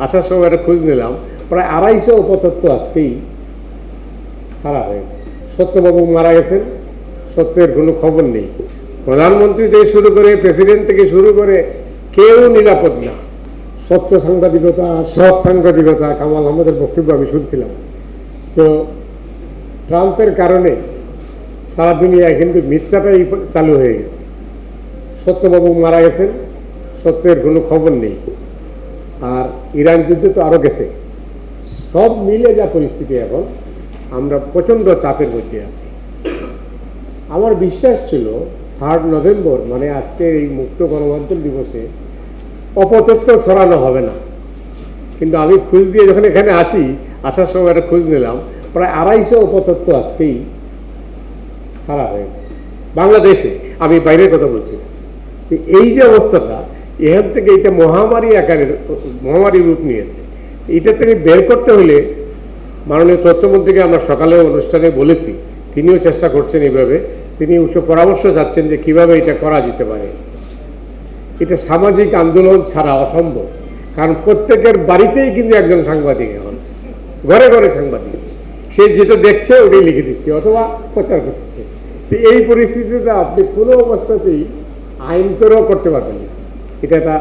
আসার সময় একটা খোঁজ নিলাম, প্রায় 250 অপতথ্য আজকেই ছাড়া হয়েছে। সত্যবাবু মারা গেছেন, সত্যের কোনো খবর নেই। প্রধানমন্ত্রী থেকে শুরু করে প্রেসিডেন্ট থেকে শুরু করে কেউ নিরাপদ না। সত্য সাংবাদিকতা, সৎ সাংবাদিকতা, কামাল আহমেদের বক্তব্য আমি শুনছিলাম। তো ট্রাম্পের কারণে সারা দুনিয়ায় কিন্তু মিথ্যাটাই চালু হয়ে গেছে। সত্যবাবু মারা গেছেন, সত্যের কোনো খবর নেই। আর ইরান যুদ্ধে তো আরও গেছে। সব মিলে যা পরিস্থিতি, এখন আমরা প্রচণ্ড চাপের মধ্যে আছি। আমার বিশ্বাস ছিল 3 নভেম্বর মানে আজকে এই মুক্ত গণমাধ্যম দিবসে অপতথ্য ছড়ানো হবে না। কিন্তু আমি খোঁজ দিয়ে যখন এখানে আসার সময় একটা খোঁজ নিলাম, প্রায় 250 অপতথ্য আজকেই ছাড়া হয়েছে বাংলাদেশে। আমি বাইরের কথা বলছি। এই যে অবস্থাটা, এখান থেকে এটা মহামারী রূপ নিয়েছে। এটা থেকে বের করতে হলে মাননীয় তথ্যমন্ত্রীকে আমরা সকালে অনুষ্ঠানে বলেছি, তিনিও চেষ্টা করছেন এইভাবে। তিনি উচ্চ পরামর্শ চাচ্ছেন যে কিভাবে এটা করা যেতে পারে। এটা সামাজিক আন্দোলন ছাড়া অসম্ভব, কারণ প্রত্যেকের বাড়িতেই কিন্তু একজন সাংবাদিক, এখন ঘরে ঘরে সাংবাদিক। সে যেটা দেখছে ওটাই লিখে দিচ্ছে অথবা প্রচার করতেছে। এই পরিস্থিতিতে আপনি কোনো অবস্থাতেই আইন করেও করতে পারবেন না। এটা একটা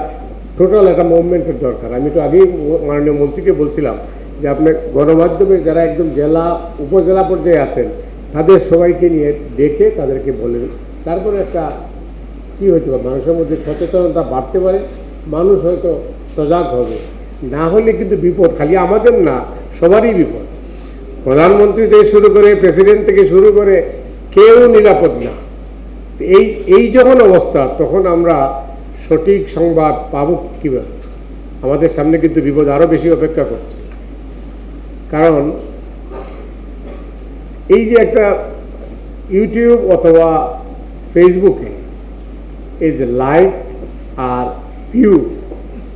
টোটাল একটা মুভমেন্টের দরকার। আমি তো আগেই মাননীয় মন্ত্রীকে বলছিলাম যে আপনার গণমাধ্যমে যারা একদম জেলা উপজেলা পর্যায়ে আছেন, তাদের সবাইকে নিয়ে ডেকে তাদেরকে বলেন। তারপরে একটা কী হয়েছে, মানুষের মধ্যে সচেতনতা বাড়তে পারে, মানুষ হয়তো সজাগ হবে। না হলে কিন্তু বিপদ খালি আমাদের না, সবারই বিপদ। প্রধানমন্ত্রী থেকে শুরু করে প্রেসিডেন্ট থেকে শুরু করে কেউ নিরাপদ না। এই যখন অবস্থা, তখন আমরা সঠিক সংবাদ পাবো কীভাবে? আমাদের সামনে কিন্তু বিপদ আরও বেশি অপেক্ষা করছে। কারণ এই যে একটা ইউটিউব অথবা ফেসবুকে এই যে লাইক আর ভিউ,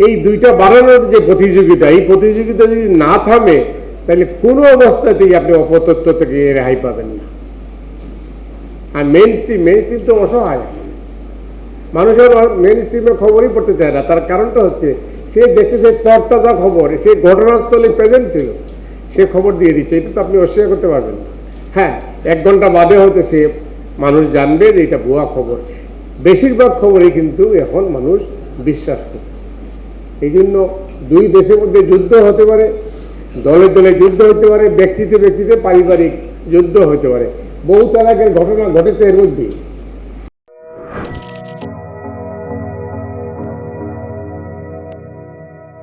এই দুইটা বাড়ানোর যে প্রতিযোগিতা, এই প্রতিযোগিতা যদি না থামে, তাহলে কোনো অবস্থাতেই আপনি অপতথ্য থেকে রেহাই পাবেন না। আর মেইন স্ট্রিম তো অসহায়। মানুষের মেইন স্ট্রিমের খবরই পড়তে চায় না। তার কারণটা হচ্ছে সে দেখতেছে তরতাজা খবর, সে ঘটনাস্থলে প্রেজেন্ট ছিল, সে খবর দিয়ে দিচ্ছে। এটা তো আপনি অস্বীকার করতে পারবেন না। হ্যাঁ, 1 ঘন্টা বাদে হয়তো সে মানুষ জানবে যে এটা ভুয়া খবর। বেশিরভাগ খবরই কিন্তু এখন মানুষ বিশ্বাস করে। এই জন্য 2 দেশের মধ্যে যুদ্ধ হতে পারে, দলে দলে যুদ্ধ হতে পারে, ব্যক্তিতে ব্যক্তিতে পারিবারিক যুদ্ধ হতে পারে। বহু তালাকের ঘটনা ঘটেছে এর মধ্যেই।